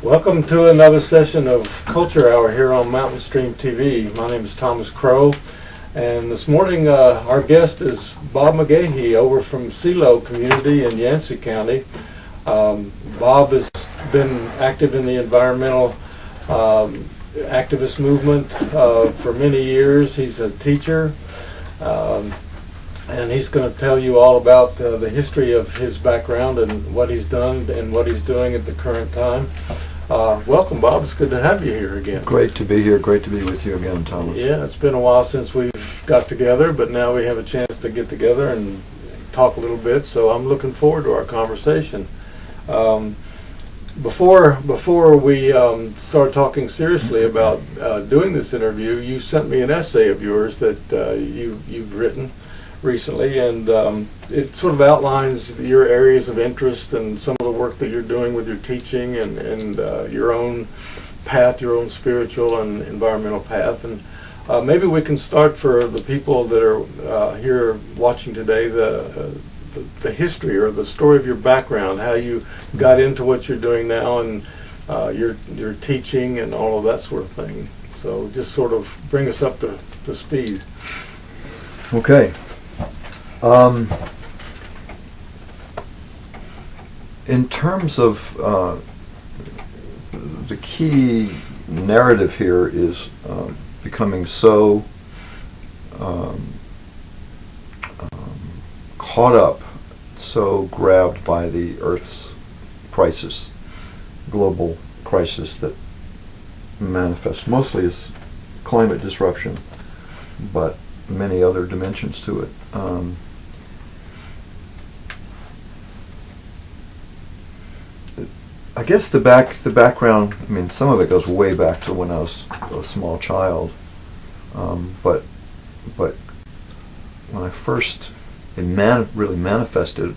Welcome to another session of Culture Hour here on Mountain Stream TV. My name is Thomas Crowe, and this morning our guest is Bob McGahey over from CeeLo community in Yancey County. Bob has been active in the environmental activist movement for many years. He's a teacher, and he's going to tell you all about the history of his background and what he's done and what he's doing at the current time. Welcome, Bob. It's good to have you here again. Great to be here. Great to be with you again, Thomas. Yeah, it's been a while since we've got together, but now we have a chance to get together and talk a little bit, so I'm looking forward to our conversation. Before we start talking seriously about doing this interview, you sent me an essay of yours that you've written recently, and it sort of outlines your areas of interest and some of the work that you're doing with your teaching and your own path, your own spiritual and environmental path. And maybe we can start for the people that are here watching today, the history or the story of your background, how you got into what you're doing now and your teaching and all of that sort of thing. So just sort of bring us up to speed. Okay. In terms of the key narrative here is becoming so caught up, so grabbed by the Earth's crisis, global crisis that manifests mostly as climate disruption, but many other dimensions to it. I guess the background, I mean, some of it goes way back to when I was a small child, but when I first really manifested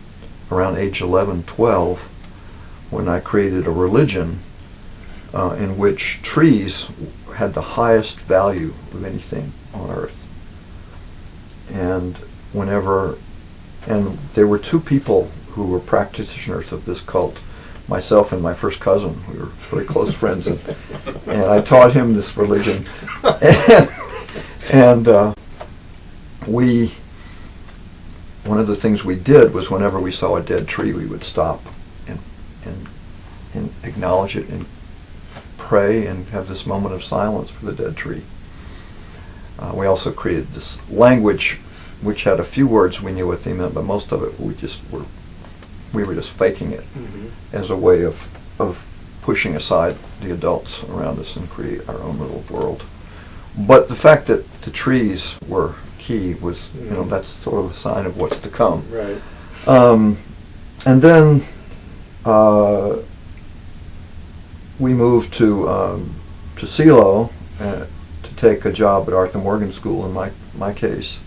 around age 11, 12, when I created a religion in which trees had the highest value of anything on Earth. And there were two people who were practitioners of this cult, myself and my first cousin. We were very close friends, and I taught him this religion. And one of the things we did was whenever we saw a dead tree, we would stop and acknowledge it and pray and have this moment of silence for the dead tree. We also created this language which had a few words we knew what they meant, but most of it we were just faking it as a way of pushing aside the adults around us and create our own little world. But the fact that the trees were key was, that's sort of a sign of what's to come. Right. And then we moved to CeeLo to take a job at Arthur Morgan School. In my case,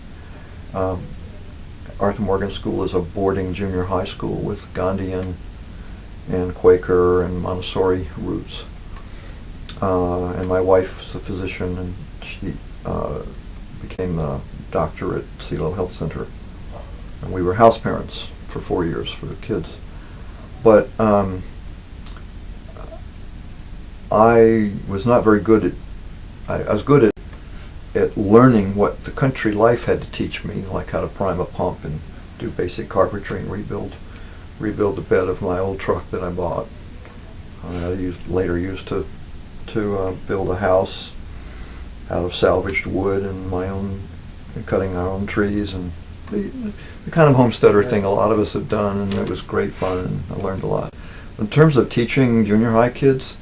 Arthur Morgan School is a boarding junior high school with Gandhian and Quaker and Montessori roots. And my wife's a physician, and she became a doctor at CeeLo Health Center. And we were house parents for 4 years for the kids. But I was not very good at, I was good at learning what the country life had to teach me, like how to prime a pump and do basic carpentry and rebuild the bed of my old truck that I bought. I later used to build a house out of salvaged wood and cutting our own trees, and the kind of homesteader thing a lot of us have done, and it was great fun, and I learned a lot. In terms of teaching junior high kids,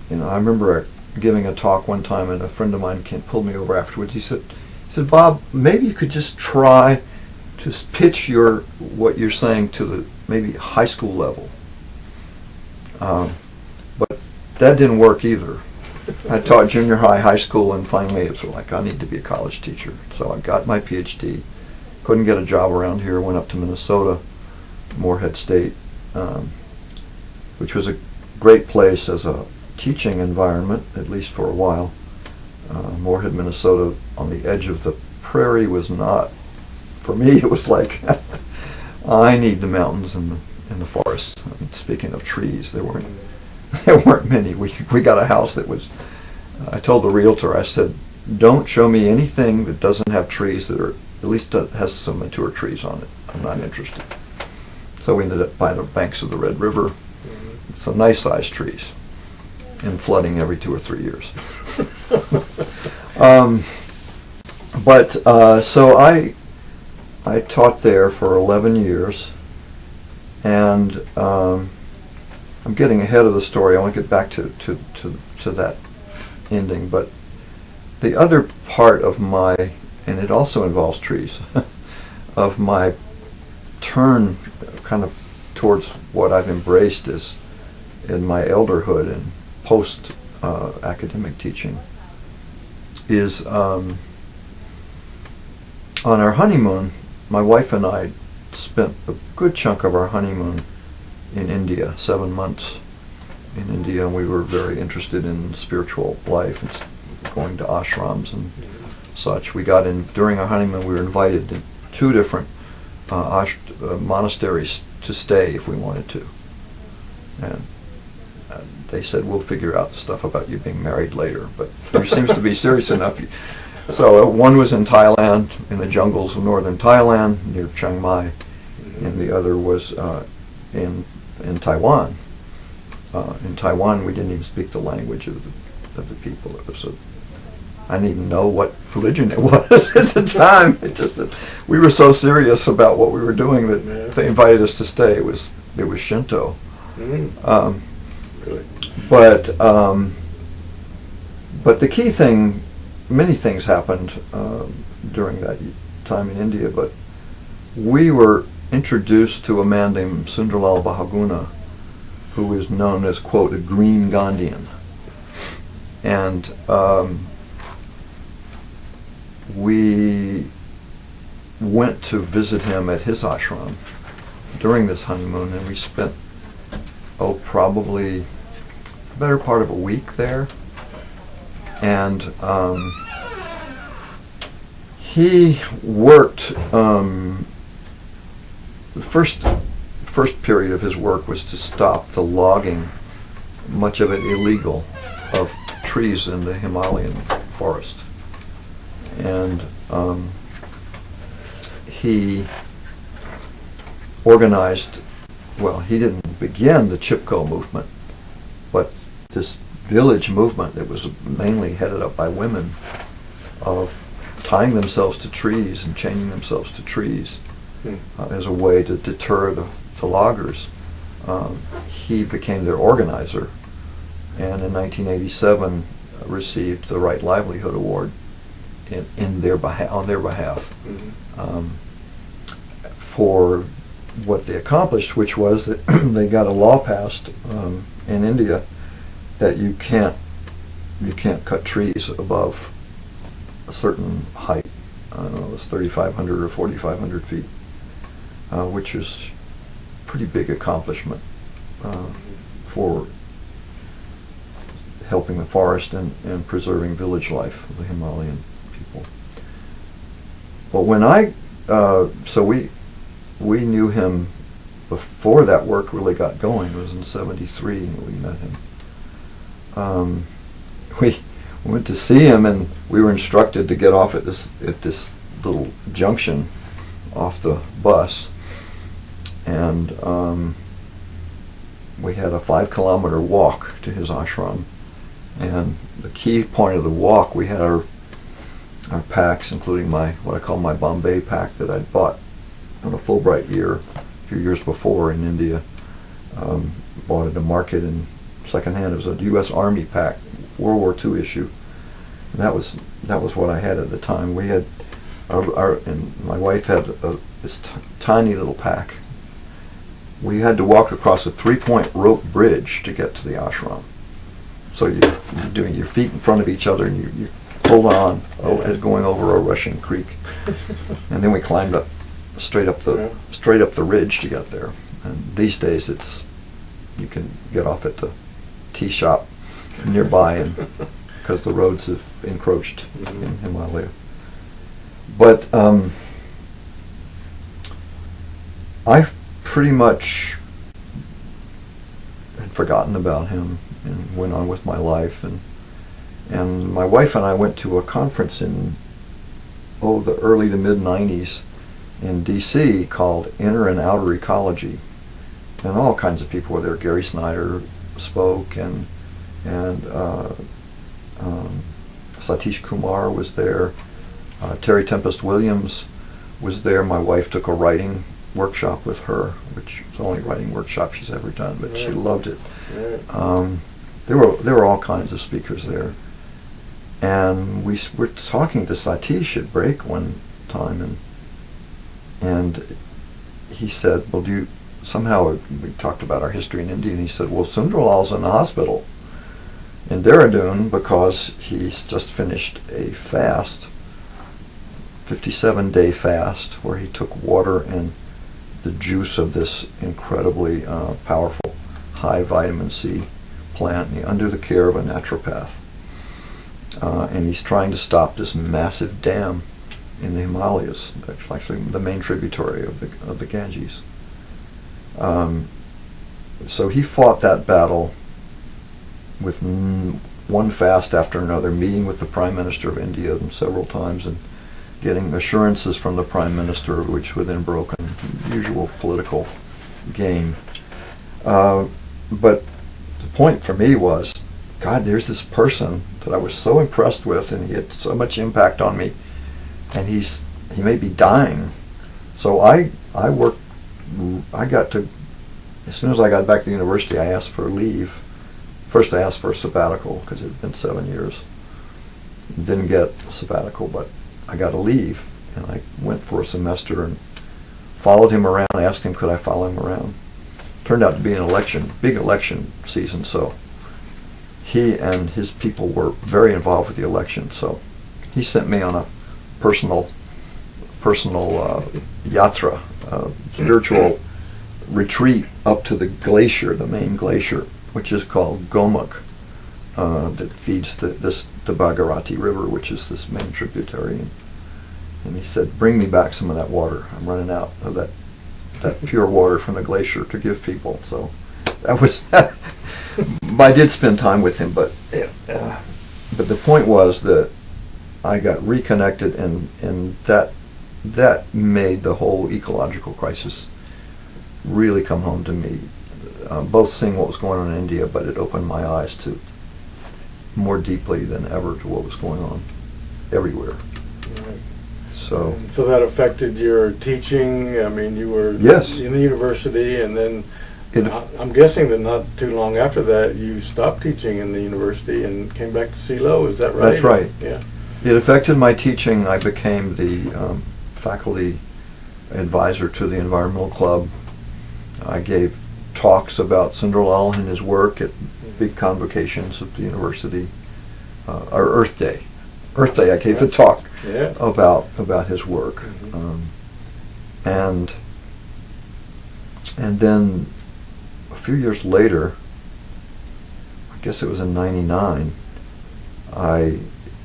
I remember giving a talk one time, and a friend of mine pulled me over afterwards. He said, Bob, maybe you could just try to pitch what you're saying to the maybe high school level. But that didn't work either. I taught junior high school, and finally it was like, I need to be a college teacher. So I got my PhD, couldn't get a job around here, went up to Minnesota, Morehead State, which was a great place as a teaching environment, at least for a while. Morehead, Minnesota, on the edge of the prairie was not, for me, it was like, I need the mountains and the forests. I mean, speaking of trees, there weren't there weren't many. We got a house that was, I told the realtor, I said, don't show me anything that doesn't have trees that are, at least has some mature trees on it. I'm not interested. So we ended up by the banks of the Red River, some nice sized trees, and flooding every 2 or 3 years. So I taught there for 11 years, and I'm getting ahead of the story. I want to get back to that ending, but the other part of my, and it also involves trees, of my turn kind of towards what I've embraced is in my elderhood and post academic teaching is on our honeymoon. My wife and I spent a good chunk of our honeymoon in India, 7 months in India, and we were very interested in spiritual life and going to ashrams and such. We got in, during our honeymoon, we were invited to 2 different monasteries to stay if we wanted to. And they said, we'll figure out the stuff about you being married later, but there seems to be serious enough. So one was in Thailand, in the jungles of northern Thailand, near Chiang Mai, and the other was in Taiwan. In Taiwan, we didn't even speak the language of the people. It was I didn't even know what religion it was at the time. It just that we were so serious about what we were doing that they invited us to stay. It was Shinto. Really? But the key thing, many things happened during that time in India, but we were introduced to a man named Sundarlal Bahuguna, who is known as, quote, a green Gandhian. And we went to visit him at his ashram during this honeymoon, and we spent, probably the better part of a week there. And he worked, the first period of his work was to stop the logging, much of it illegal, of trees in the Himalayan forest. And he organized, well, he didn't begin the Chipko movement, but this village movement that was mainly headed up by women of tying themselves to trees and chaining themselves to trees as a way to deter the loggers. He became their organizer, and in 1987 received the Right Livelihood Award on their behalf for what they accomplished, which was that they got a law passed in India that you can't cut trees above a certain height. I don't know, it was 3,500 or 4,500 feet, which is a pretty big accomplishment for helping the forest and preserving village life of the Himalayan people. But when we knew him before that work really got going. It was in '73 we met him. We went to see him, and we were instructed to get off at this little junction off the bus, and we had a 5-kilometer walk to his ashram. And the key point of the walk, we had our packs, including what I call my Bombay pack that I'd bought on a Fulbright year a few years before in India. Bought at a market in secondhand. It was a U.S. Army pack, World War II issue. And that was what I had at the time. We had and my wife had this tiny little pack. We had to walk across a 3-point rope bridge to get to the ashram. So you're doing your feet in front of each other, and you hold on as going over a rushing creek. And then we climbed up straight up the ridge to get there. And these days you can get off at the tea shop nearby, and because the roads have encroached in Himalaya. But I pretty much had forgotten about him and went on with my life. And my wife and I went to a conference in the early to mid '90s in D.C. called Inner and Outer Ecology, and all kinds of people were there. Gary Snyder spoke, and Satish Kumar was there. Terry Tempest Williams was there. My wife took a writing workshop with her, which was the only writing workshop she's ever done, but she loved it. There were all kinds of speakers there, and we were talking to Satish at break one time, and he said, "Well, somehow we talked about our history in India, and he said, well, Sunderlal's in the hospital in Dehradun because he's just finished a fast, 57-day fast, where he took water and the juice of this incredibly powerful high vitamin C plant under the care of a naturopath. And he's trying to stop this massive dam in the Himalayas, actually the main tributary of the Ganges. So he fought that battle with one fast after another, meeting with the Prime Minister of India several times and getting assurances from the Prime Minister, which were then broken, usual political game. But the point for me was, God, there's this person that I was so impressed with, and he had so much impact on me, and he may be dying. So I got to, as soon as I got back to the university, I asked for leave. First I asked for a sabbatical because it had been 7 years. Didn't get a sabbatical, but I got a leave, and I went for a semester and followed him around. I asked him, could I follow him around? Turned out to be an big election season, so he and his people were very involved with the election. So he sent me on a personal yatra, spiritual retreat up to the glacier, the main glacier, which is called Gomukh, that feeds the Bhagirati River, which is this main tributary. And he said, bring me back some of that water. I'm running out of that pure water from the glacier to give people. So that was I did spend time with him, but the point was that I got reconnected, and that made the whole ecological crisis really come home to me. Both seeing what was going on in India, but it opened my eyes to more deeply than ever to what was going on everywhere. Right. So that affected your teaching. I mean, you were yes. in the university, and then I'm guessing that not too long after that you stopped teaching in the university and came back to CELO. Is that right? That's right. Yeah. It affected my teaching. I became the faculty advisor to the Environmental Club. I gave talks about Sunderlal and his work at big convocations at the university. Or Earth Day. I gave a talk about his work. And then a few years later, I guess it was in '99, I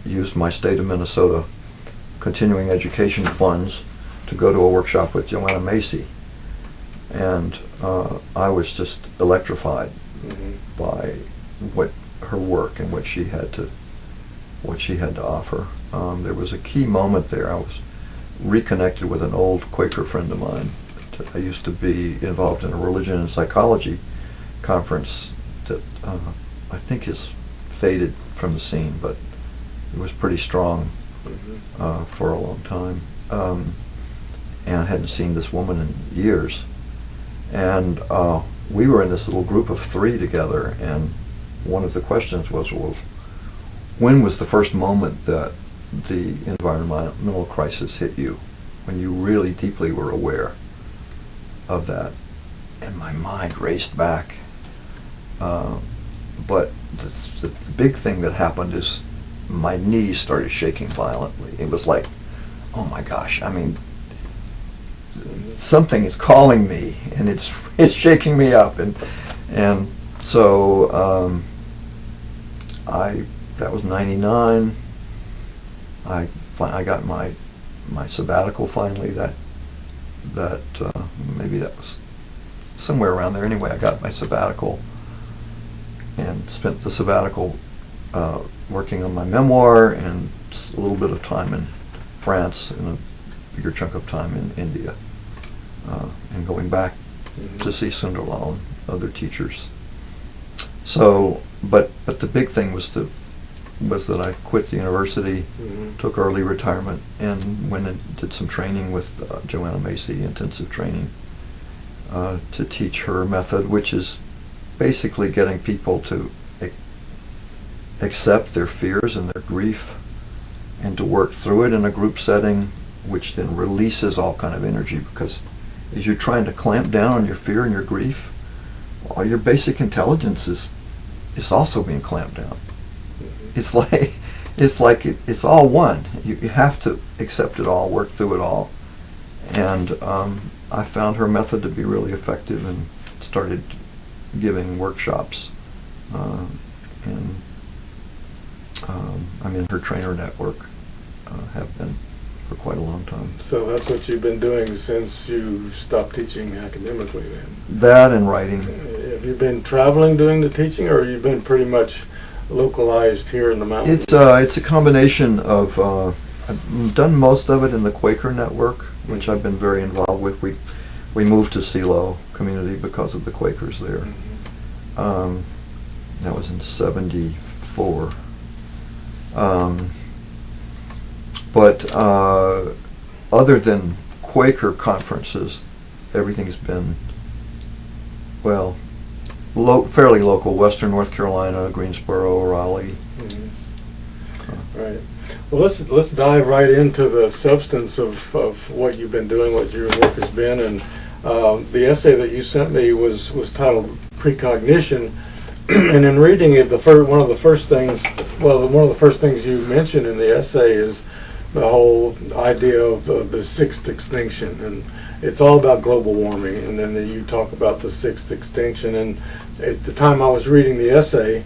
used my state of Minnesota continuing education funds to go to a workshop with Joanna Macy. And I was just electrified by her work and what she had to offer. There was a key moment there. I was reconnected with an old Quaker friend of mine. I used to be involved in a religion and psychology conference that I think has faded from the scene, but it was pretty strong for a long time. And I hadn't seen this woman in years. And we were in this little group of 3 together, and one of the questions was, when was the first moment that the environmental crisis hit you, when you really deeply were aware of that? And my mind raced back. But the big thing that happened is my knees started shaking violently. It was like, oh my gosh, I mean, something is calling me, and it's shaking me up, and so that was '99. I got my sabbatical finally. That maybe that was somewhere around there. Anyway, I got my sabbatical, and spent the sabbatical working on my memoir and a little bit of time in France and a bigger chunk of time in India, and going back to see Sunderlal and other teachers. So, but the big thing was that I quit the university, took early retirement, and went and did some training with Joanna Macy, intensive training, to teach her method, which is basically getting people to accept their fears and their grief and to work through it in a group setting, which then releases all kind of energy, because as you're trying to clamp down on your fear and your grief, all your basic intelligence is also being clamped down. It's like it's all one. You have to accept it all, work through it all, and I found her method to be really effective and started giving workshops, and I'm in her trainer network, have been for quite a long time. So that's what you've been doing since you stopped teaching academically then? That and writing. Have you been traveling doing the teaching, or have you been pretty much localized here in the mountains? It's a combination of, I've done most of it in the Quaker network, which I've been very involved with. We moved to Silo community because of the Quakers there. That was in '74. But other than Quaker conferences, everything's been, well, fairly local. Western North Carolina, Greensboro, Raleigh. Right. Well, let's dive right into the substance of what you've been doing, what your work has been, and the essay that you sent me was titled Precognition, and in reading it, one of the first things you mentioned in the essay is the whole idea of the sixth extinction, and it's all about global warming, and then you talk about the sixth extinction. And at the time I was reading the essay,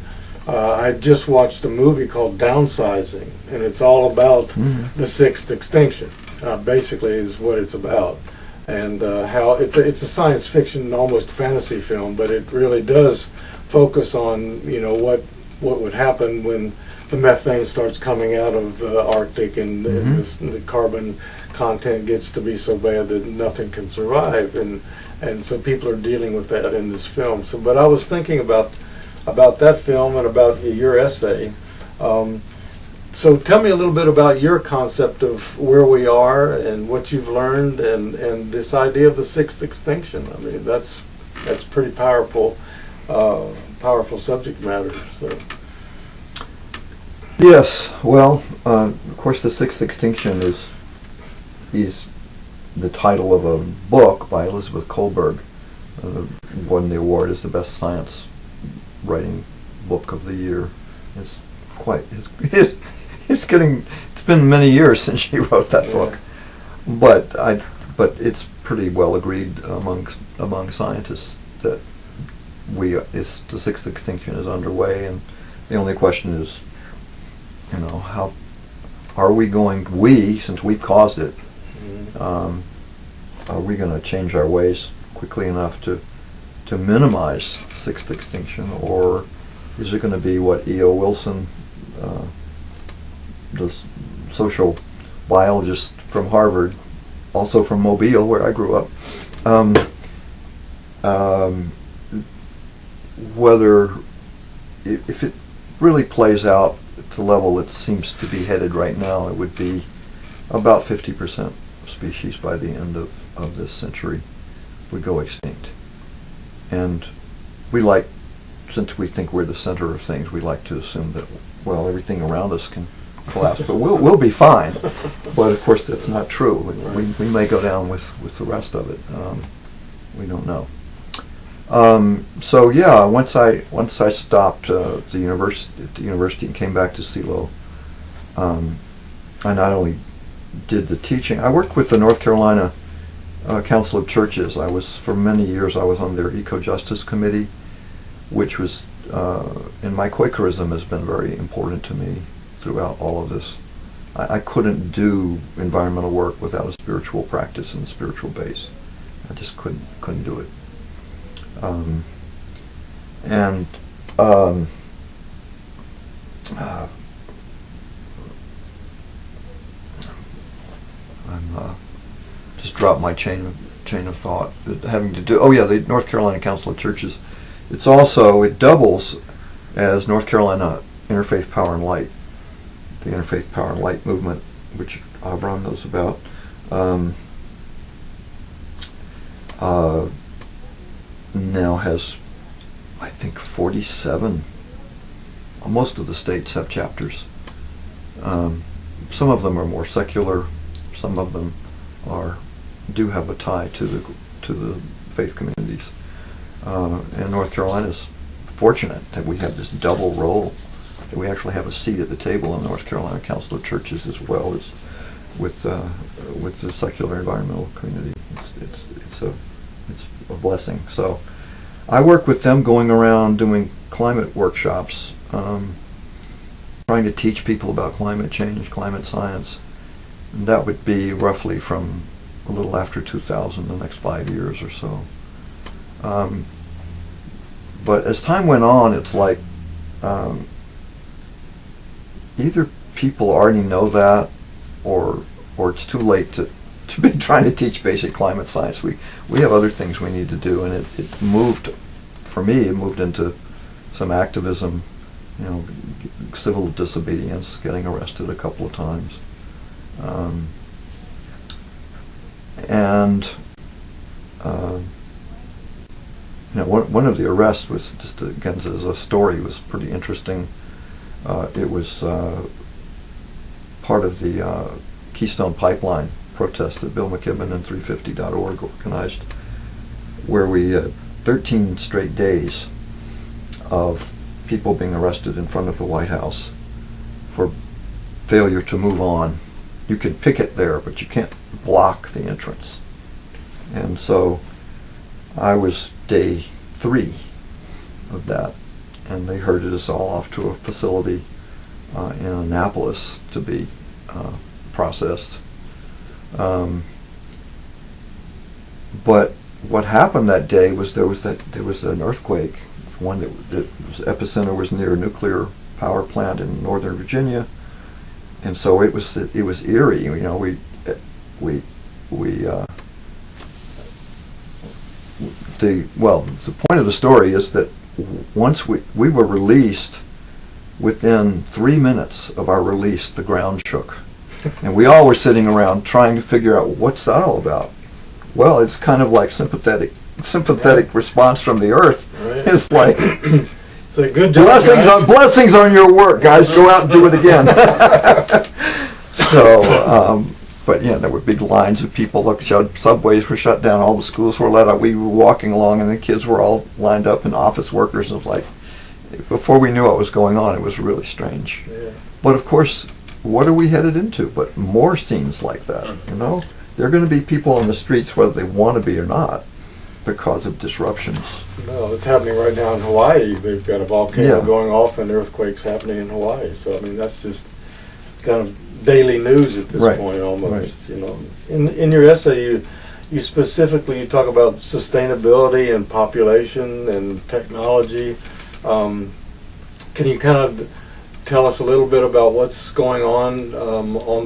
I had just watched a movie called Downsizing, and it's all about the sixth extinction, basically is what it's about, and how it's a science fiction, almost fantasy film, but it really does focus on what would happen when the methane starts coming out of the Arctic, and the carbon content gets to be so bad that nothing can survive, and so people are dealing with that in this film. So, but I was thinking about that film and about your essay. So tell me a little bit about your concept of where we are and what you've learned, and this idea of the sixth extinction. I mean, that's pretty powerful subject matter. So. Yes, well, of course, the sixth extinction is the title of a book by Elizabeth Kohlberg, won the award as the best science writing book of the year. It's been many years since she wrote that book, but it's pretty well agreed among scientists that the sixth extinction is underway, and the only question is, how are we going, since we've caused it, are we going to change our ways quickly enough to minimize sixth extinction, or is it going to be what E.O. Wilson, the social biologist from Harvard, also from Mobile, where I grew up, whether if it really plays out at the level it seems to be headed right now, it would be about 50% of species by the end of this century would go extinct. And since we think we're the center of things, we like to assume that, well, everything around us can collapse, but we'll be fine. But of course, that's not true. We may go down with the rest of it. We don't know. So yeah, once I stopped the university and came back to Silo, I not only did the teaching, I worked with the North Carolina Council of Churches. For many years, I was on their Eco-Justice Committee, which was, and my Quakerism has been very important to me throughout all of this. I couldn't do environmental work without a spiritual practice and a spiritual base. I just couldn't do it. And um, I'm just dropped my chain of thought. Having to do, oh yeah, the North Carolina Council of Churches. It doubles as North Carolina Interfaith Power and Light, the Interfaith Power and Light movement, which Avram knows about. Now has, I think, 47. Most of the states have chapters. Some of them are more secular. Some of them do have a tie to the faith communities. And North Carolina is fortunate that we have this double role, that we actually have a seat at the table in the North Carolina Council of Churches as well as with the secular environmental community. It's a blessing. So I work with them going around doing climate workshops, trying to teach people about climate change, climate science. And that would be roughly from a little after 2000, the next 5 years or so. But as time went on, it's like either people already know that, or it's too late to be trying to teach basic climate science. We have other things we need to do, and it moved, for me, it moved into some activism, civil disobedience, getting arrested a couple of times. One of the arrests was just, again, as a story, was pretty interesting. It was part of the Keystone Pipeline protest that Bill McKibben and 350.org organized, where we had 13 straight days of people being arrested in front of the White House for failure to move on. You can picket there, but you can't block the entrance. And so I was day 3 of that, and they herded us all off to a facility in Annapolis to be processed. But what happened that day was there was an earthquake. One that was epicenter was near a nuclear power plant in Northern Virginia, and so it was eerie. The point of the story is that once we were released, within 3 minutes of our release, the ground shook. And we all were sitting around trying to figure out, what's that all about? Well, it's kind of like sympathetic response from the earth. Right. It's like, it's a good job, blessings on your work, guys. Go out and do it again. So, but yeah, there were big lines of people. Subways were shut down. All the schools were let out. We were walking along, and the kids were all lined up, and office workers. It was like, before we knew what was going on, it was really strange. Yeah. But of course, what are we headed into? But more scenes like that, There are going to be people on the streets whether they want to be or not because of disruptions. No, it's happening right now in Hawaii. They've got a volcano going off and earthquakes happening in Hawaii. So, I mean, that's just kind of daily news at this point almost, In your essay, you specifically talk about sustainability and population and technology. Can you kind of tell us a little bit about what's going on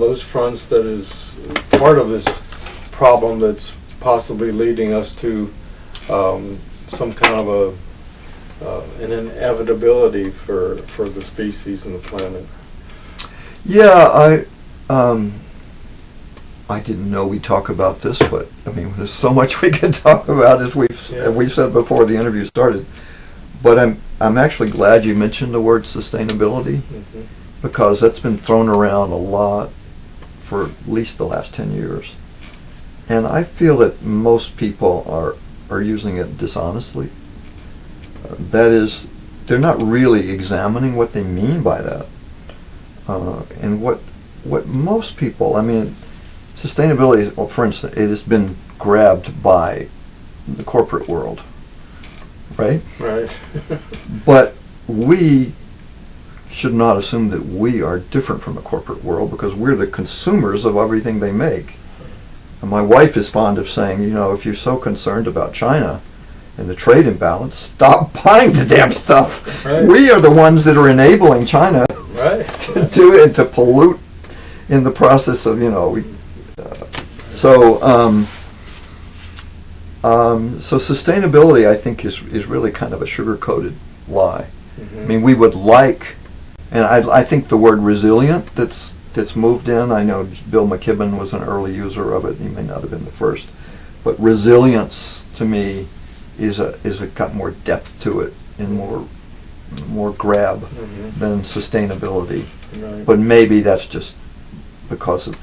those fronts that is part of this problem that's possibly leading us to some kind of an inevitability for the species and the planet? Yeah, I didn't know we'd talk about this, but I mean, there's so much we can talk about, as we've said before the interview started. But I'm actually glad you mentioned the word sustainability, because that's been thrown around a lot for at least the last 10 years. And I feel that most people are using it dishonestly. That is, they're not really examining what they mean by that. And what most people, I mean, sustainability, well, for instance, it has been grabbed by the corporate world, right? Right. But we should not assume that we are different from the corporate world, because we're the consumers of everything they make. And my wife is fond of saying, if you're so concerned about China, and the trade imbalance, stop buying the damn stuff. Right. We are the ones that are enabling China Right. to do it, to pollute in the process of, so sustainability, I think, is really kind of a sugar-coated lie. Mm-hmm. I mean, we would like, and I think the word resilient that's moved in, I know Bill McKibben was an early user of it, he may not have been the first, but resilience to me is got more depth to it and more grab Mm-hmm. than sustainability. Right. But maybe that's just because of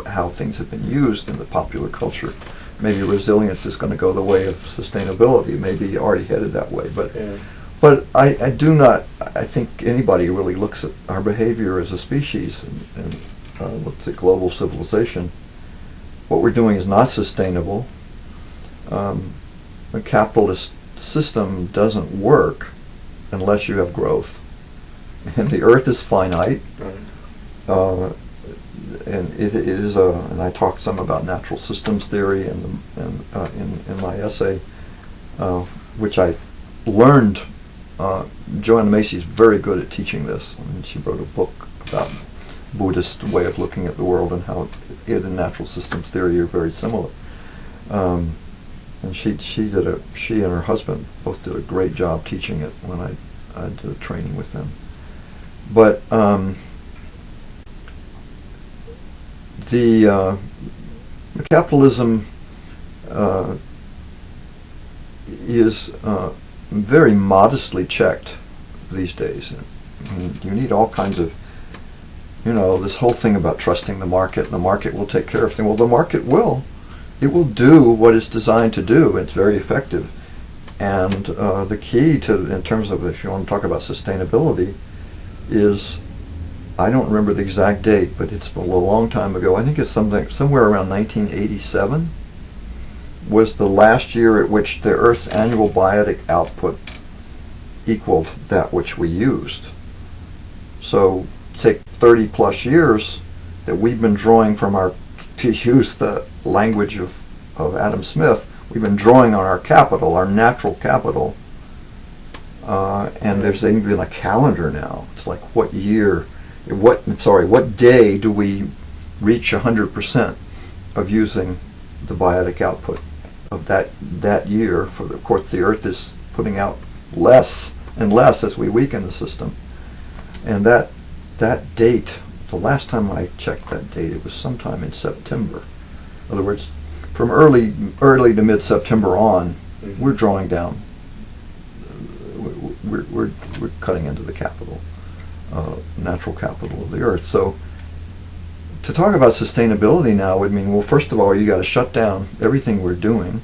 how things have been used in the popular culture. Maybe resilience is going to go the way of sustainability. Maybe already headed that way. But Yeah. but I do not. I think anybody who really looks at our behavior as a species and looks at global civilization, what we're doing is not sustainable. A capitalist system doesn't work unless you have growth, and the Earth is finite. Right. And it is and I talked some about natural systems theory in my essay, which I learned. Joanna Macy's very good at teaching this. I mean, she wrote a book about Buddhist way of looking at the world and how it and natural systems theory are very similar. And she and her husband both did a great job teaching it when I did a training with them. But the capitalism is very modestly checked these days. I mean, you need all kinds of, this whole thing about trusting the market will take care of things. Well, the market will. It will do what it's designed to do. It's very effective. And the key in terms of, if you want to talk about sustainability, is, I don't remember the exact date, but it's a long time ago. I think it's somewhere around 1987 was the last year at which the Earth's annual biotic output equaled that which we used. So take 30 plus years that we've been drawing from to use the language of Adam Smith, we've been drawing on our capital, our natural capital, and there's even a calendar now. It's like what day do we reach 100% of using the biotic output of that year? Of course, the Earth is putting out less and less as we weaken the system. And that date, the last time I checked that date, it was sometime in September. In other words, from early to mid-September on, Mm-hmm. we're drawing down. We're cutting into the capital, natural capital of the Earth. So to talk about sustainability now would mean, well, first of all, you got to shut down everything we're doing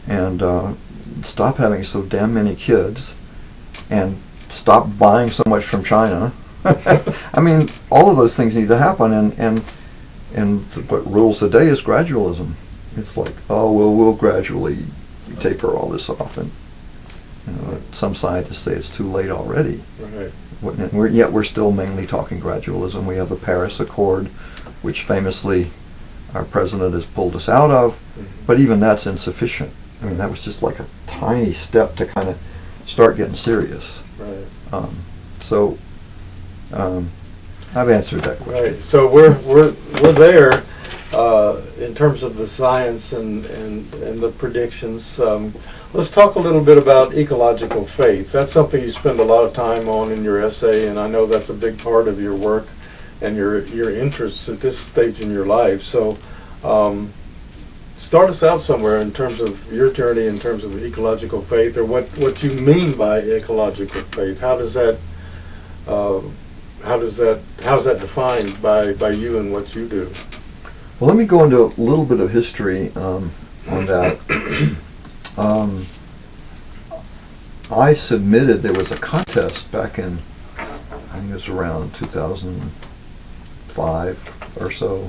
and stop having so damn many kids and stop buying so much from China. I mean, all of those things need to happen, and what rules the day is gradualism. It's like, oh, well, we'll gradually taper all this off, and some scientists say it's too late already. Right. And yet we're still mainly talking gradualism. We have the Paris Accord, which famously our president has pulled us out of, Mm-hmm. but even that's insufficient. I mean, that was just like a tiny step to kind of start getting serious. Right. I've answered that question. Right. So we're there in terms of the science and the predictions. Let's talk a little bit about ecological faith. That's something you spend a lot of time on in your essay, and I know that's a big part of your work and your interests at this stage in your life. So start us out somewhere in terms of your journey in terms of ecological faith, or what you mean by ecological faith. How's that defined by you and what you do? Well, let me go into a little bit of history on that. I submitted, there was a contest back in, I think it was around 2005 or so.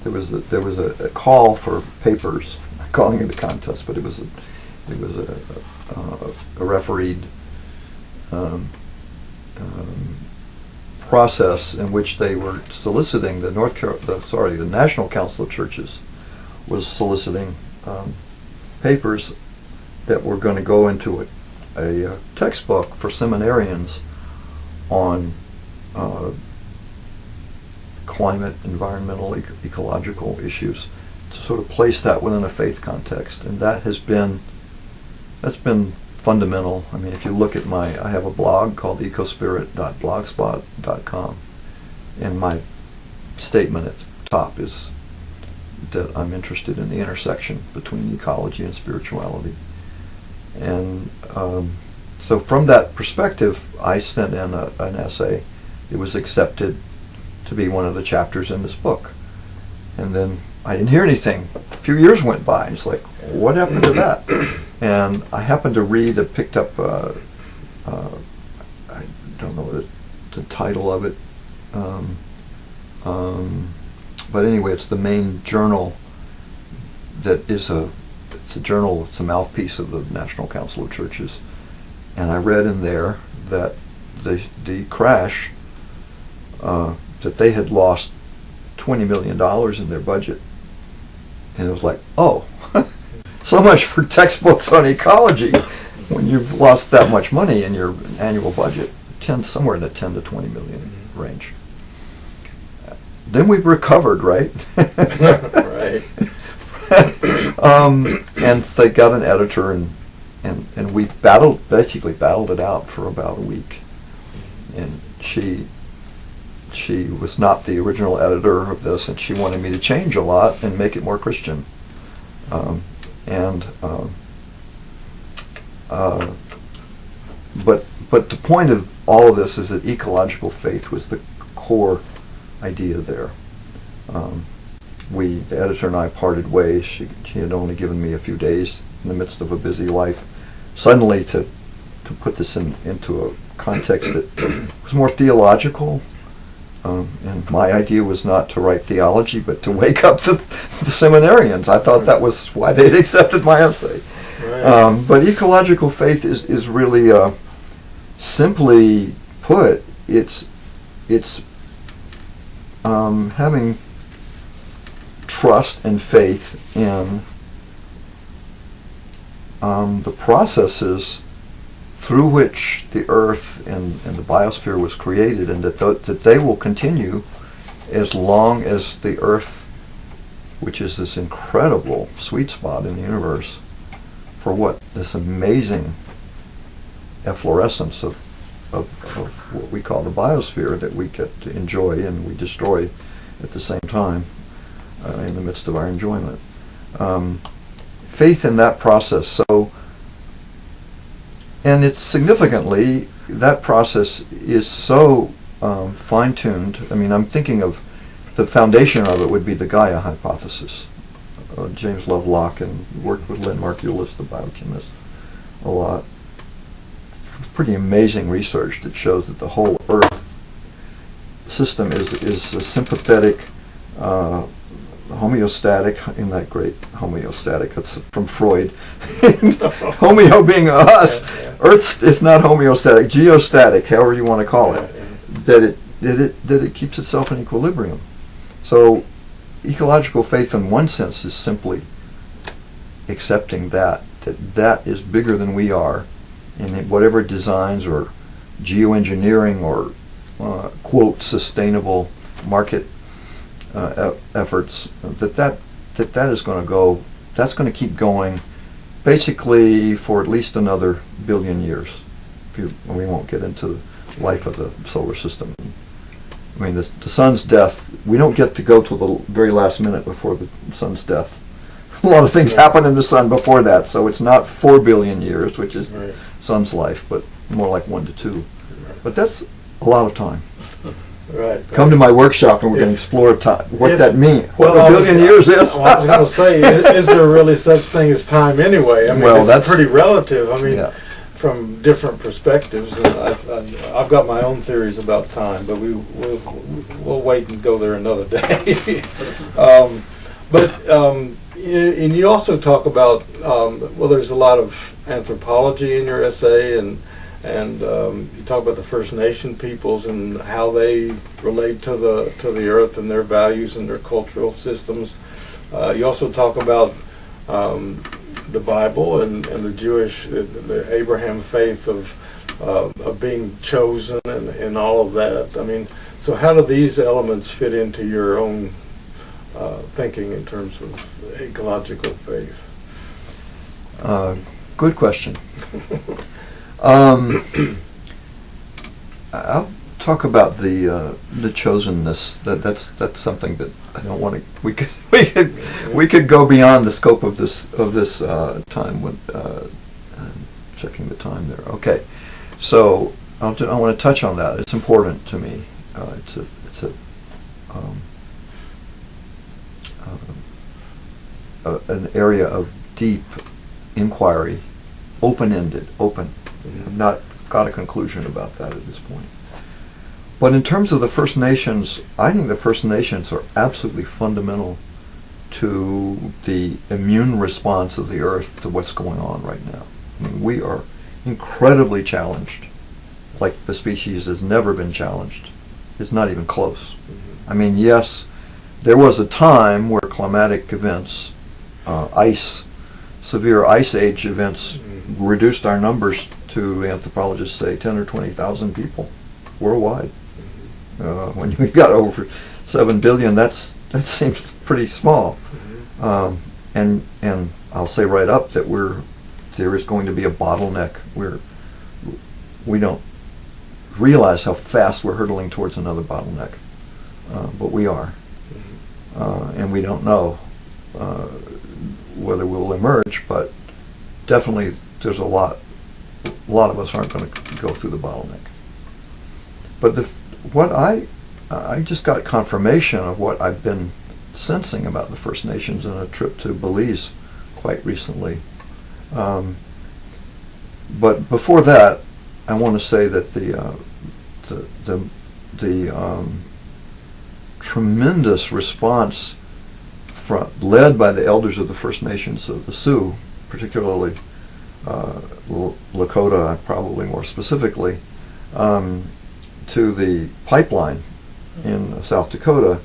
There was a call for papers, I'm calling it a contest, but it was a refereed process in which they were soliciting the National Council of Churches was soliciting papers that were going to go into a textbook for seminarians on climate, environmental, ecological issues, to sort of place that within a faith context. And that's been fundamental. I mean, if you look at I have a blog called ecospirit.blogspot.com, and my statement at the top is that I'm interested in the intersection between ecology and spirituality. And so from that perspective, I sent in an essay. It was accepted to be one of the chapters in this book. And then I didn't hear anything. A few years went by, and it's like, what happened to that? And I happened to picked up, I don't know the title of it, but anyway, it's the main journal that is it's a journal, it's a mouthpiece of the National Council of Churches. And I read in there that the crash, that they had lost $20 million in their budget. And it was like, oh, so much for textbooks on ecology when you've lost that much money in your annual budget, somewhere in the 10 to 20 million range. Then we recovered, right? Right. And they got an editor, and we basically battled it out for about a week. And she was not the original editor of this, and she wanted me to change a lot and make it more Christian. But the point of all of this is that ecological faith was the core idea there. The editor and I parted ways. She had only given me a few days in the midst of a busy life. Suddenly to put this into a context that was more theological. And my idea was not to write theology, but to wake up the seminarians. I thought that was why they'd accepted my essay. Right. But ecological faith is really, simply put, it's having trust and faith in the processes through which the earth and the biosphere was created, and that they will continue as long as the earth, which is this incredible sweet spot in the universe for this amazing efflorescence of what we call the biosphere that we get to enjoy and we destroy at the same time in the midst of our enjoyment. Faith in that process. And it's significantly, that process is so fine-tuned. I mean, I'm thinking of the foundation of it would be the Gaia hypothesis. James Lovelock, and worked with Lynn Margulis, the biochemist, a lot. Pretty amazing research that shows that the whole Earth system is a sympathetic, homeostatic, in that great homeostatic, that's from Freud. Homeo being us, Earth is not homeostatic, geostatic, however you want to call it, that it keeps itself in equilibrium. So ecological faith in one sense is simply accepting that is bigger than we are, and whatever designs or geoengineering or quote sustainable market efforts, that is going to go, that's going to keep going basically for at least another billion years. We won't get into the life of the solar system. I mean, the sun's death, we don't get to go to the very last minute before the sun's death. A lot of things happen in the sun before that, so it's not 4 billion years, which is sun's life, but more like 1 to 2. But that's a lot of time. Right. Come to my workshop and we're going to explore what that means. Well, what a billion years is. I was going to say, is there really such thing as time anyway? I mean, well, it's that's pretty relative. I mean, from different perspectives, and I've got my own theories about time, but we'll wait and go there another day. And you also talk about, well, there's a lot of anthropology in your essay, and you talk about the First Nation peoples and how they relate to the earth and their values and their cultural systems. You also talk about the Bible and the Jewish, the Abraham faith of being chosen and all of that. I mean, so how do these elements fit into your own thinking in terms of ecological faith? Good question. I'll talk about the chosenness. That's something that I don't want to. We could go beyond the scope of this time with checking the time there. Okay, so I want to touch on that. It's important to me. It's an area of deep inquiry, open-ended, open. I've not got a conclusion about that at this point. But in terms of the First Nations, I think the First Nations are absolutely fundamental to the immune response of the Earth to what's going on right now. I mean, we are incredibly challenged, like the species has never been challenged. It's not even close. Mm-hmm. I mean, yes, there was a time where climatic events, severe ice age events, reduced our numbers to, anthropologists say, 10 or 20,000 people worldwide. When you got over 7 billion, that seems pretty small. And I'll say right up that there is going to be a bottleneck. We don't realize how fast we're hurtling towards another bottleneck, but we are, and we don't know whether we'll emerge. But definitely, there's a lot of us aren't going to go through the bottleneck. But what I just got confirmation of what I've been sensing about the First Nations on a trip to Belize quite recently. But before that, I want to say that the tremendous response led by the elders of the First Nations of the Sioux, particularly Lakota, probably more specifically, to the pipeline in South Dakota,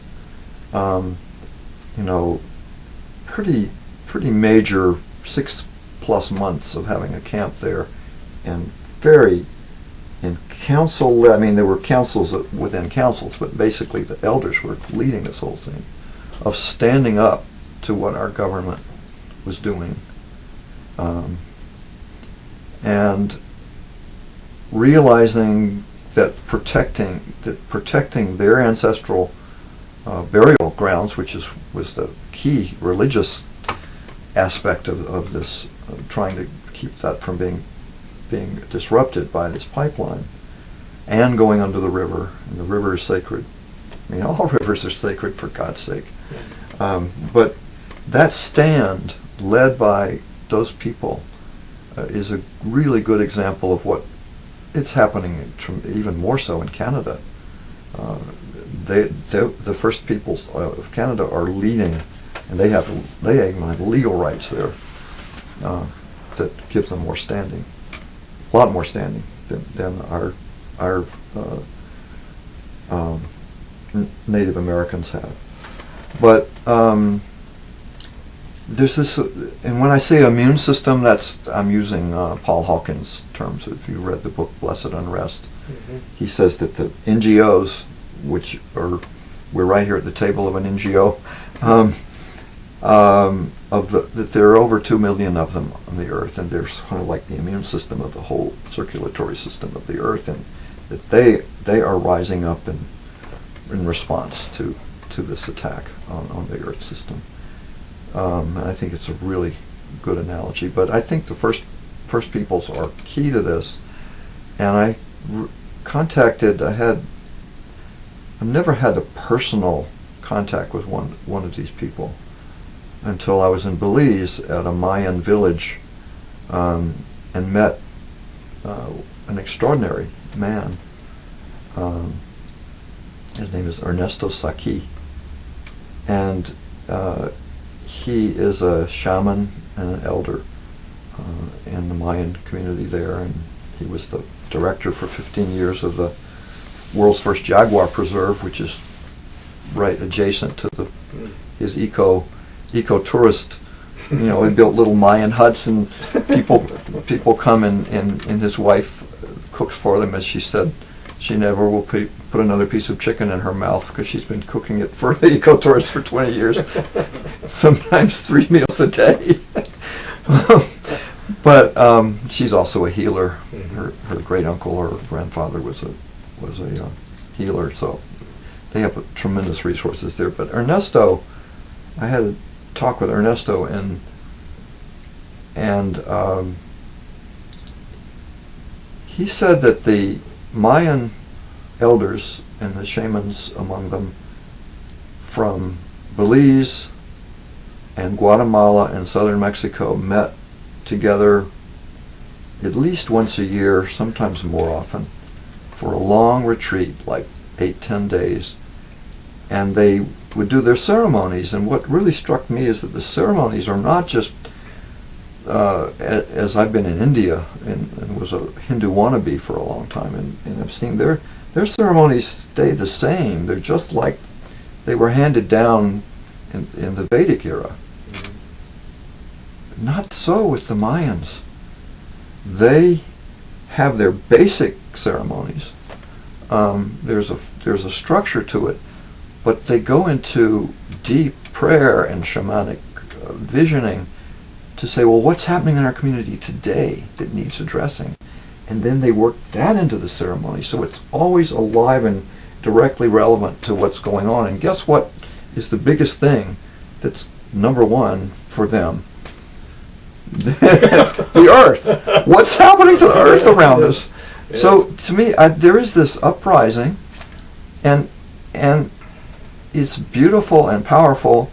pretty major 6+ months of having a camp there, and very in council. I mean, there were councils within councils, but basically the elders were leading this whole thing of standing up to what our government was doing, and realizing that protecting their ancestral burial grounds, which was the key religious aspect of this, trying to keep that from being disrupted by this pipeline, and going under the river. And the river is sacred. I mean, all rivers are sacred, for God's sake. But that stand led by those people is a really good example of what it's happening even more so in Canada. The First Peoples of Canada are leading, and they even have legal rights there that gives them more standing, a lot more standing than our Native Americans have. But there's this, and when I say immune system, I'm using Paul Hawkins' terms. If you read the book Blessed Unrest, he says that the NGOs, we're right here at the table of an NGO, that there are over 2 million of them on the Earth, and they're kind of like the immune system of the whole circulatory system of the Earth, and that they are rising up in response to this attack on the Earth system. And I think it's a really good analogy. But I think the First Peoples are key to this. And I've never had a personal contact with one of these people until I was in Belize at a Mayan village, and met an extraordinary man. His name is Ernesto Saki, and he is a shaman and an elder in the Mayan community there, and he was the director for 15 years of the world's first jaguar preserve, which is right adjacent to his eco-tourist He built little Mayan huts, and people come and his wife cooks for them. As she said, she never will put another piece of chicken in her mouth because she's been cooking it for the ecotourists for 20 years, sometimes 3 meals a day. But she's also a healer. Her great uncle or grandfather was a healer, so they have tremendous resources there. But Ernesto, I had a talk with Ernesto, and he said that the Mayan elders and the shamans among them from Belize and Guatemala and southern Mexico met together at least once a year, sometimes more often, for a long retreat, like 8-10 days, and they would do their ceremonies. And what really struck me is that the ceremonies are not just, as I've been in India and was a Hindu wannabe for a long time, and I've seen their ceremonies stay the same. They're just like they were handed down in the Vedic era. Not so with the Mayans. They have their basic ceremonies. There's a structure to it, but they go into deep prayer and shamanic visioning to say, well, what's happening in our community today that needs addressing? And then they work that into the ceremony, so it's always alive and directly relevant to what's going on. And guess what is the biggest thing that's number one for them? The earth. What's happening to the earth around us? Yes. So to me, there is this uprising, and it's beautiful and powerful.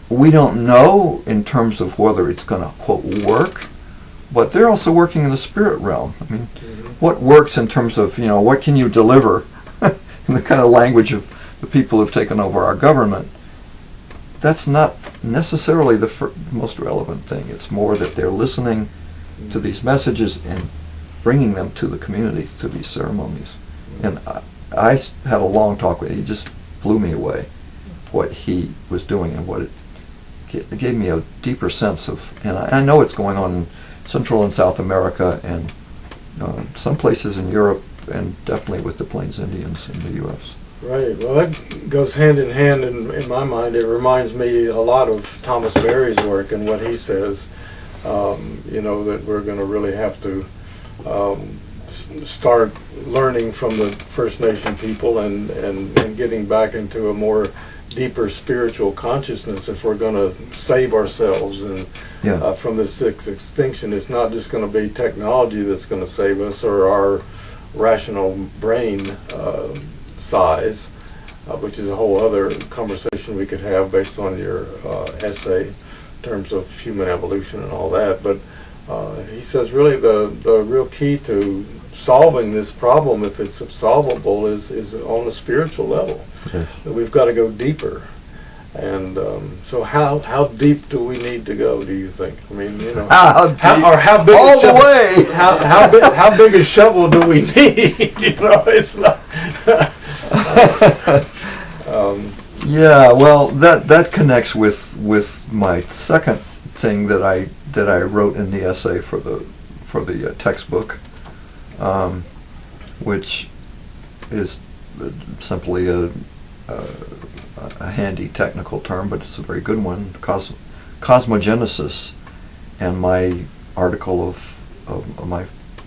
We don't know in terms of whether it's going to, quote, work, but they're also working in the spirit realm. I mean, what works in terms of, what can you deliver in the kind of language of the people who've taken over our government? That's not necessarily the most relevant thing. It's more that they're listening to these messages and bringing them to the community through these ceremonies. And I had a long talk with him. He just blew me away, what he was doing and what it gave me a deeper sense of, and I know it's going on in Central and South America and some places in Europe, and definitely with the Plains Indians in the U.S. Right. Well, that goes hand in hand in my mind. It reminds me a lot of Thomas Berry's work and what he says, that we're going to really have to start learning from the First Nation people and getting back into a more deeper spiritual consciousness if we're going to save ourselves and from this extinction. It's not just going to be technology that's going to save us or our rational brain size, which is a whole other conversation we could have based on your essay in terms of human evolution and all that. But he says really the real key to solving this problem, if it's solvable, is on a spiritual level. Yes. We've got to go deeper. And so how deep do we need to go, do you think? I mean, how big all the way. How big a shovel do we need? It's not. Yeah, well, that connects with my second thing that I wrote in the essay for the textbook, which is simply a handy technical term, but it's a very good one, cosmogenesis, and my article of my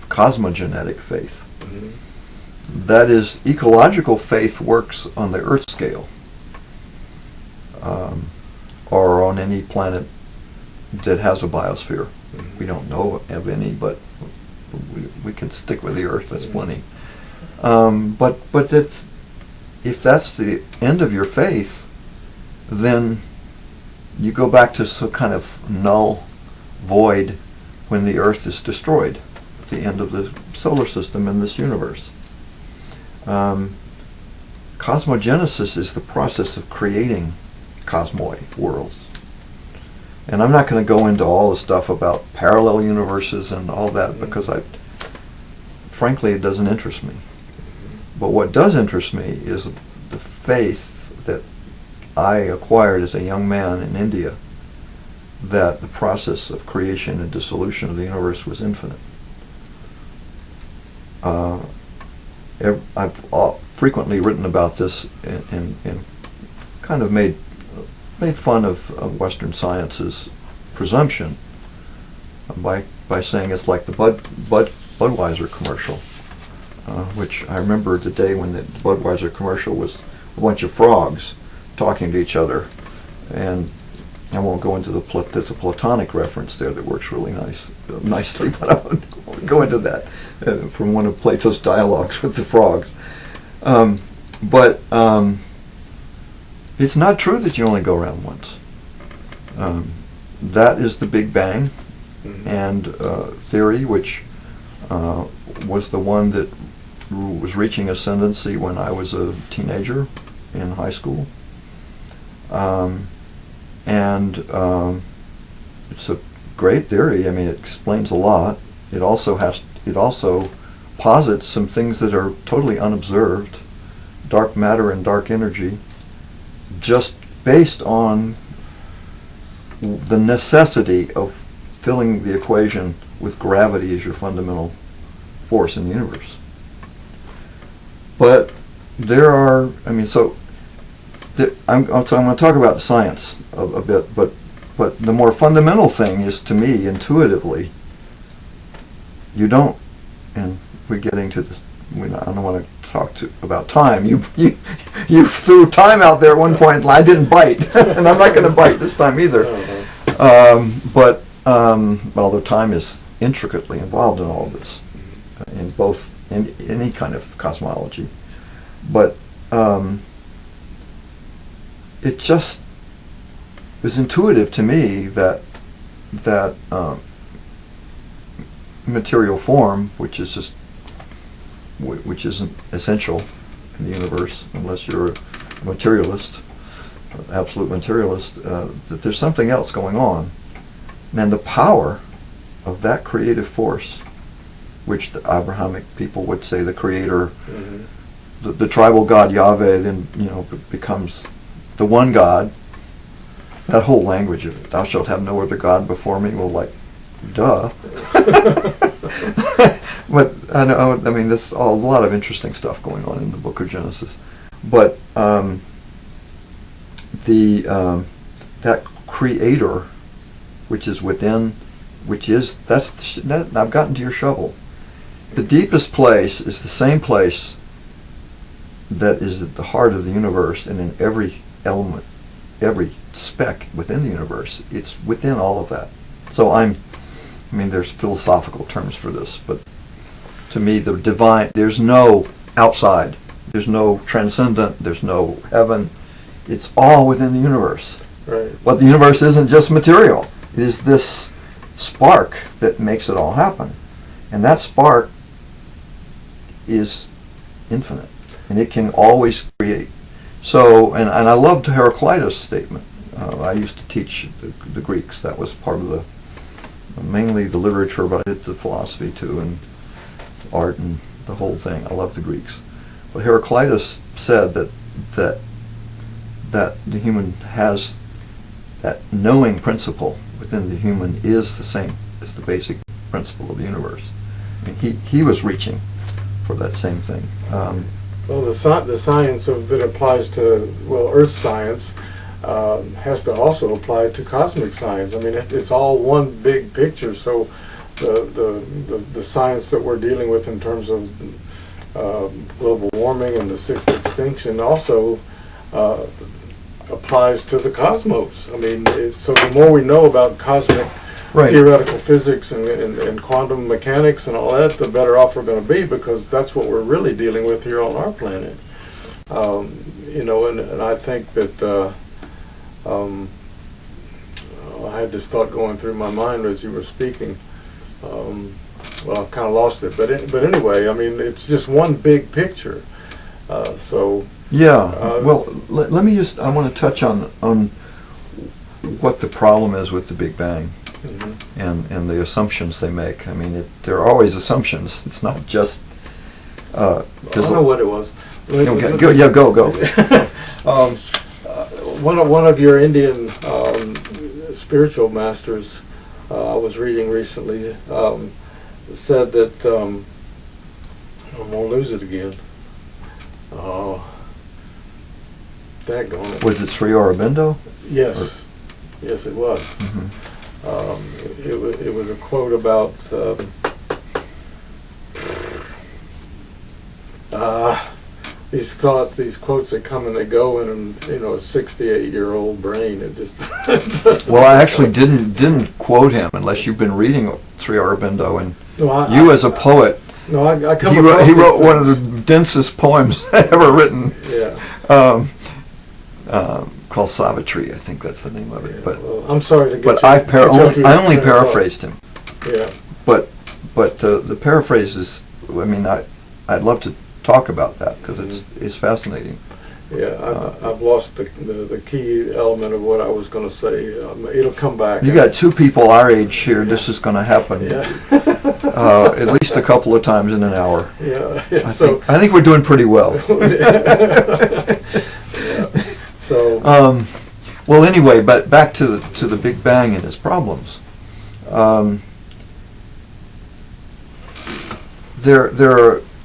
cosmogenetic faith. Mm-hmm. That is, ecological faith works on the Earth scale, or on any planet that has a biosphere. Mm-hmm. We don't know of any, but we can stick with the Earth. That's plenty. But that's, if that's the end of your faith, then you go back to some kind of null void when the Earth is destroyed, at the end of the solar system and this universe. Cosmogenesis is the process of creating cosmoi, worlds. And I'm not going to go into all the stuff about parallel universes and all that, because frankly, it doesn't interest me. But what does interest me is the faith that I acquired as a young man in India, that the process of creation and dissolution of the universe was infinite. I've frequently written about this and kind of made fun of Western science's presumption by saying it's like the Budweiser commercial, which I remember the day when the Budweiser commercial was a bunch of frogs talking to each other, and I won't go into there's a Platonic reference there that works really nicely, but I won't go into that from one of Plato's dialogues with the frogs. But it's not true that you only go around once. That is the Big Bang and theory, which was the one that was reaching ascendancy when I was a teenager in high school. It's a great theory. I mean, it explains a lot. It also posits some things that are totally unobserved, dark matter and dark energy, just based on the necessity of filling the equation with gravity as your fundamental force in the universe. But there are, I mean, I'm going to talk about science a bit, but the more fundamental thing is, to me, intuitively, you don't, and we're getting to this, I don't want to talk about time. You threw time out there at one point, and I didn't bite, and I'm not going to bite this time either. But although time is intricately involved in all of this, in any kind of cosmology, but it just is intuitive to me that material form, which isn't essential in the universe unless you're a materialist, absolute materialist, that there's something else going on. And the power of that creative force, which the Abrahamic people would say the creator, the tribal god Yahweh then becomes the one God. That whole language of "thou shalt have no other god before me," well, like, duh. But I mean, there's a lot of interesting stuff going on in the Book of Genesis. But that creator, which is within, I've gotten to your shovel. The deepest place is the same place that is at the heart of the universe, and in every element, every speck within the universe, it's within all of that. So there's philosophical terms for this, but to me, the divine, there's no outside, there's no transcendent, there's no heaven. It's all within the universe. Right. But the universe isn't just material. It is this spark that makes it all happen. And that spark is infinite, and it can always create. So, and I loved Heraclitus' statement. I used to teach the Greeks. That was part of mainly the literature, but I did the philosophy too, and art and the whole thing. I love the Greeks. But Heraclitus said that the human has that knowing principle within the human is the same as the basic principle of the universe. I mean, he was reaching for that same thing. Well, the science that applies to, Earth science has to also apply to cosmic science. I mean, it's all one big picture. So the science that we're dealing with in terms of global warming and the sixth extinction also applies to the cosmos. I mean, so the more we know about cosmic theoretical physics and quantum mechanics and all that, the better off we're going to be, because that's what we're really dealing with here on our planet. And I think that I had this thought going through my mind as you were speaking. I've kind of lost it, but anyway, I mean, it's just one big picture. Let me just, I want to touch on what the problem is with the Big Bang. And the assumptions they make. I mean, there are always assumptions. It's not just. I don't know what it was. Go. One of your Indian spiritual masters I was reading recently said that I'm gonna lose it again. Oh, daggone it. Was it Sri Aurobindo? Yes, yes, it was. It was a quote about these thoughts, these quotes that come and they go in, a 68-year-old brain. It just doesn't. Well, I actually didn't quote him unless you've been reading Sri Aurobindo, and No, you as a poet, No, I come he across these wrote one of things. the densest poems ever written. Yeah. Called Savitri, I think that's the name of it. Yeah, But well, I'm sorry to get but you. I get you off your only train of thought. paraphrased him. Yeah. But the paraphrase is, I mean, I'd love to talk about that because it's fascinating. Yeah, I've lost the key element of what I was going to say. It'll come back. You got two people our age here. This is going to happen Yeah. at least a couple of times in an hour. Yeah. I think we're doing pretty well. Yeah. So. Well, anyway, but back to the Big Bang and its problems.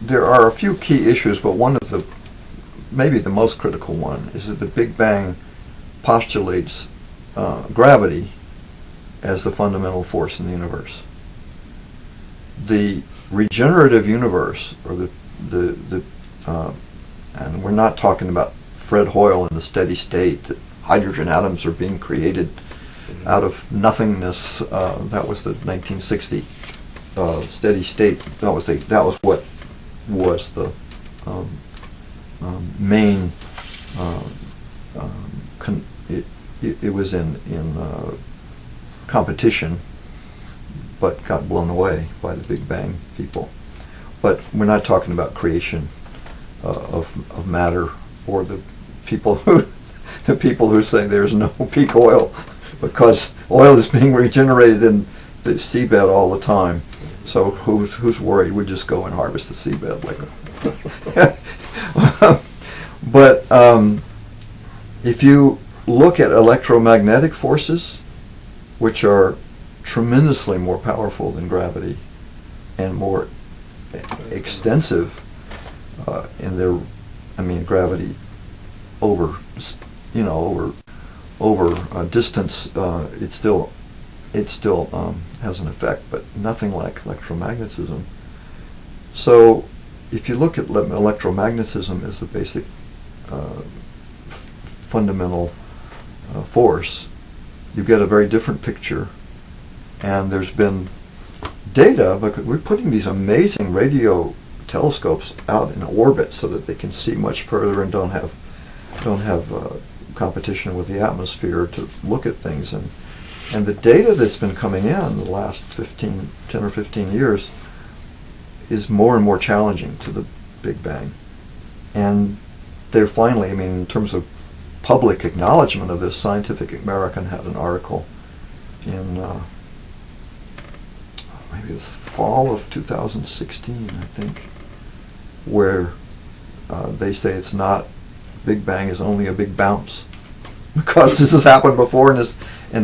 There are a few key issues, but one of the maybe the most critical one is that the Big Bang postulates gravity as the fundamental force in the universe. The regenerative universe, or and we're not talking about Fred Hoyle in the steady state, that hydrogen atoms are being created out of nothingness. That was the 1960 steady state. That was what was the main. It was in competition, but got blown away by the Big Bang people. But we're not talking about creation of matter, or the people who say there's no peak oil, because oil is being regenerated in the seabed all the time. So who's worried? We just go and harvest the seabed But if you look at electromagnetic forces, which are tremendously more powerful than gravity and more extensive in their, gravity over distance, it still has an effect, but nothing like electromagnetism. So if you look at electromagnetism as the basic fundamental force, you get a very different picture. And there's been data, because we're putting these amazing radio telescopes out in orbit so that they can see much further and don't have competition with the atmosphere to look at things. And the data that's been coming in the last 10 or 15 years is more and more challenging to the Big Bang. And they're finally, in terms of public acknowledgement of this, Scientific American had an article in maybe this fall of 2016, I think, where they say it's not, Big Bang is only a big bounce, because this has happened before, and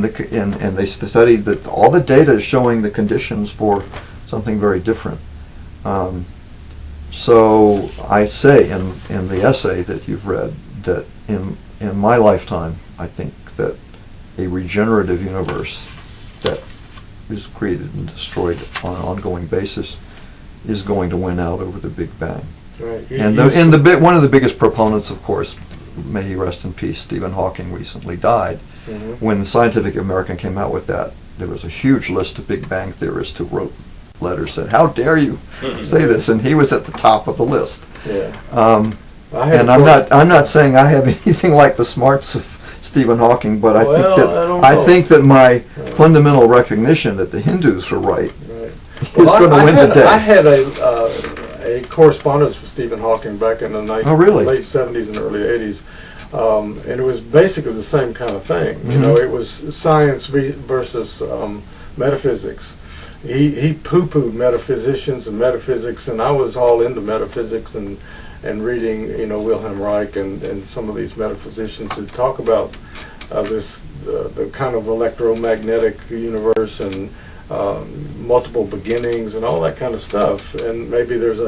they studied that all the data is showing the conditions for something very different. So I say in the essay that you've read that in my lifetime, I think that a regenerative universe that is created and destroyed on an ongoing basis is going to win out over the Big Bang. Right. One of the biggest proponents, of course, may he rest in peace, Stephen Hawking recently died. Mm-hmm. When the Scientific American came out with that, there was a huge list of Big Bang theorists who wrote letters said, "How dare you say this?" And he was at the top of the list. Yeah. And I'm not saying I have anything like the smarts of Stephen Hawking, but I think that my fundamental recognition that the Hindus were right is going to win the day. I had a correspondence with Stephen Hawking back in the late 70s and early 80s, and it was basically the same kind of thing. Mm-hmm. It was science versus metaphysics. He poo-pooed metaphysicians and metaphysics, and I was all into metaphysics and reading, Wilhelm Reich and some of these metaphysicians who talk about the kind of electromagnetic universe and multiple beginnings and all that kind of stuff. And maybe there's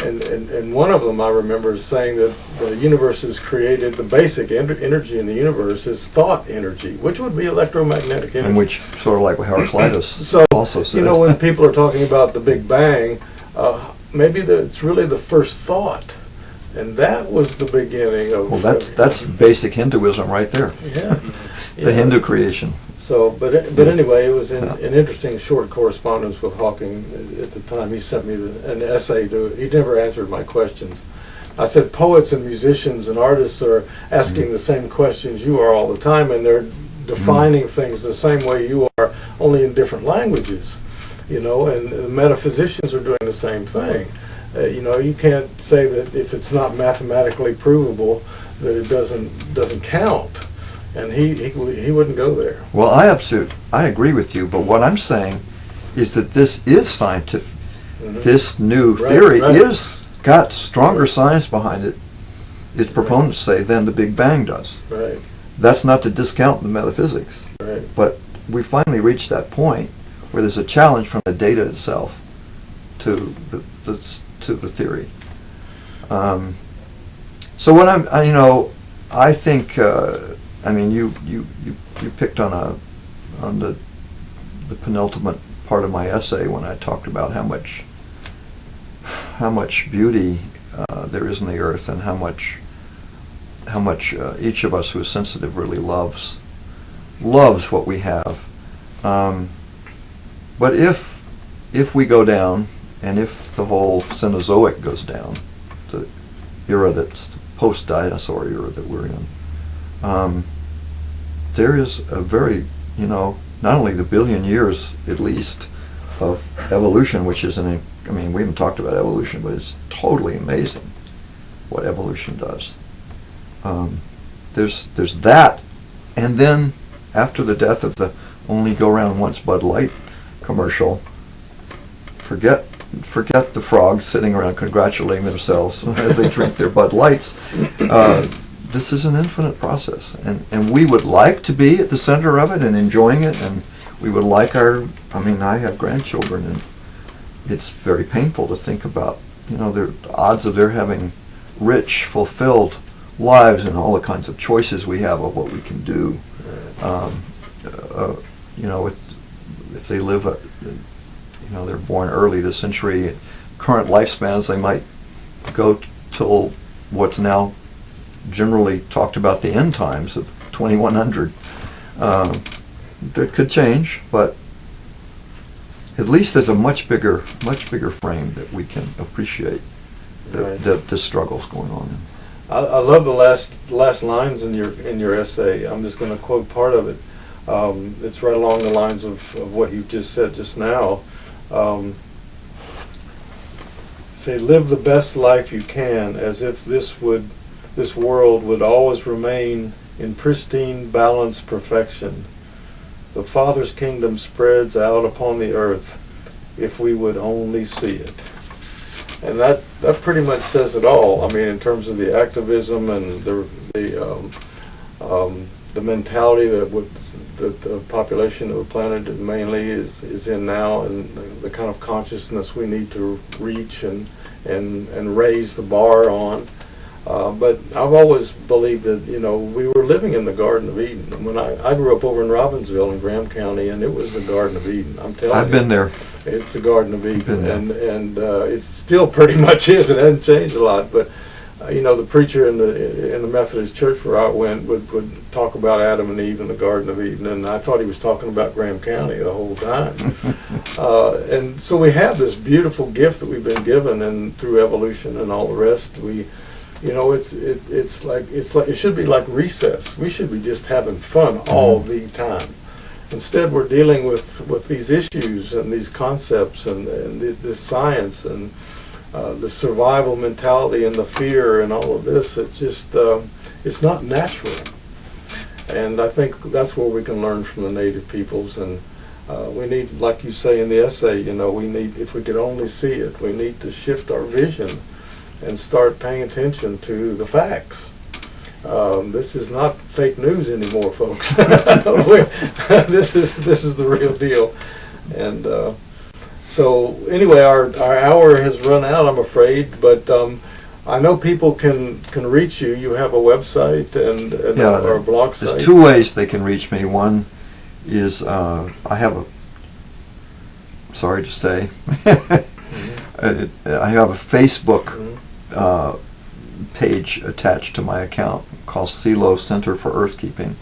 and one of them I remember is saying that the universe is created, the basic energy in the universe is thought energy, which would be electromagnetic energy. And which sort of like what Heraclitus So, also said. you know, when people are talking about the Big Bang, maybe it's really the first thought. And that was the beginning of... Well, that's basic Hinduism right there. Yeah. The Hindu creation. So, but anyway, it was an interesting short correspondence with Hawking at the time. He sent me an essay he never answered my questions. I said, poets and musicians and artists are asking the same questions you are all the time, and they're defining things the same way you are, only in different languages, you know, and the metaphysicians are doing the same thing. You know, you can't say that if it's not mathematically provable that it doesn't count. And he wouldn't go there. Well, I agree with you, but what I'm saying is that this is scientific. Mm-hmm. This new theory is got stronger science behind it, its proponents say, than the Big Bang does. Right. That's not to discount the metaphysics. Right. But we finally reached that point where there's a challenge from the data itself to the theory. So what I think. I mean, you picked on the penultimate part of my essay when I talked about how much beauty there is in the earth, and how much each of us who is sensitive really loves what we have. But if we go down, and if the whole Cenozoic goes down, the era that's the post-dinosaur era that we're in. There is a very, not only the billion years at least of evolution, which is we haven't talked about evolution, but it's totally amazing what evolution does. There's that, and then after the death of the only go round once Bud Light commercial, forget the frogs sitting around congratulating themselves as they drink their Bud Lights. This is an infinite process, and we would like to be at the center of it and enjoying it, and we would like I have grandchildren, and it's very painful to think about, the odds of their having rich, fulfilled lives and all the kinds of choices we have of what we can do. If they live, they're born early this century, current lifespans, they might go till what's now generally talked about the end times of 2100. That could change, but at least there's a much bigger frame that we can appreciate that this struggle's going on in. I love the last lines in your essay. I'm just going to quote part of it. It's right along the lines of what you just said just now. Say, live the best life you can, as if this world would always remain in pristine, balanced perfection. The Father's kingdom spreads out upon the earth if we would only see it. And that pretty much says it all. I mean, in terms of the activism and the mentality that the population of the planet mainly is in now, and the kind of consciousness we need to reach and raise the bar on. But I've always believed that, we were living in the Garden of Eden. When I grew up over in Robbinsville in Graham County, and it was the Garden of Eden. I'm telling you. I've been there. It's the Garden of Eden, and it still pretty much is. It hasn't changed a lot. But the preacher in the Methodist church where I went would talk about Adam and Eve in the Garden of Eden, and I thought he was talking about Graham County the whole time. And so we have this beautiful gift that we've been given, and through evolution and all the rest, it should be like recess. We should be just having fun all the time. Instead, we're dealing with these issues and these concepts and this science and the survival mentality and the fear and all of this. It's just, it's not natural. And I think that's where we can learn from the native peoples. And we need, like you say in the essay, if we could only see it, we need to shift our vision and start paying attention to the facts. This is not fake news anymore, folks. This is the real deal. And so anyway, our hour has run out, I'm afraid, but I know people can reach you. You have a website and or a blog site. There's two ways they can reach me. One is I have a, sorry to say, I have a Facebook page attached to my account called CELO Center for Earthkeeping,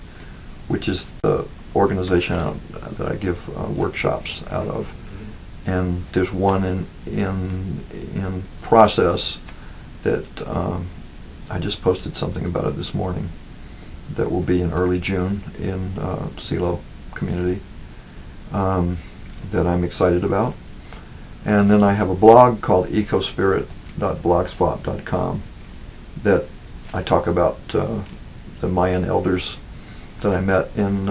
which is the organization that I give workshops out of. And there's one in process that I just posted something about it this morning that will be in early June in CELO community that I'm excited about. And then I have a blog called ecospirit.blogspot.com that I talk about the Mayan elders that I met in,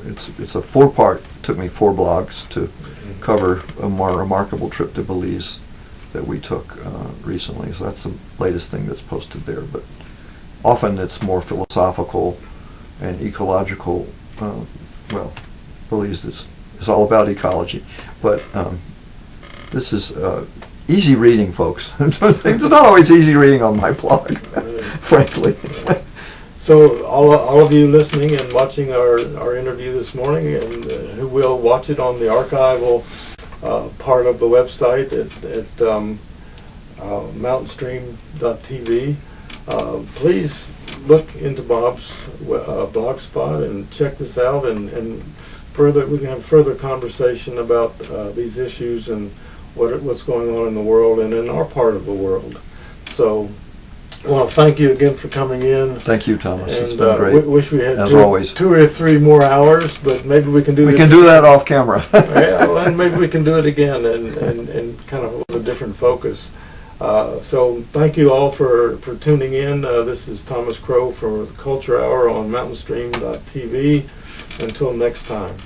it's a 4-part, took me 4 blogs to cover a more remarkable trip to Belize that we took recently. So that's the latest thing that's posted there. But often it's more philosophical and ecological. Well, Belize is all about ecology. But this is easy reading, folks. It's not always easy reading on my blog, frankly. So all of you listening and watching our interview this morning, and who will watch it on the archival part of the website at mountainstream.tv, please look into Bob's blog spot and check this out, and further we can have further conversation about these issues and what's going on in the world and in our part of the world. So I want to thank you again for coming in. Thank you, Thomas. And, it's been great. Wish we had as always 2 or 3 more hours, but maybe we can do. We can do that off camera. Yeah, well, and maybe we can do it again and kind of with a different focus. So thank you all for tuning in. This is Thomas Crowe for the Culture Hour on mountainstream.tv. Until next time.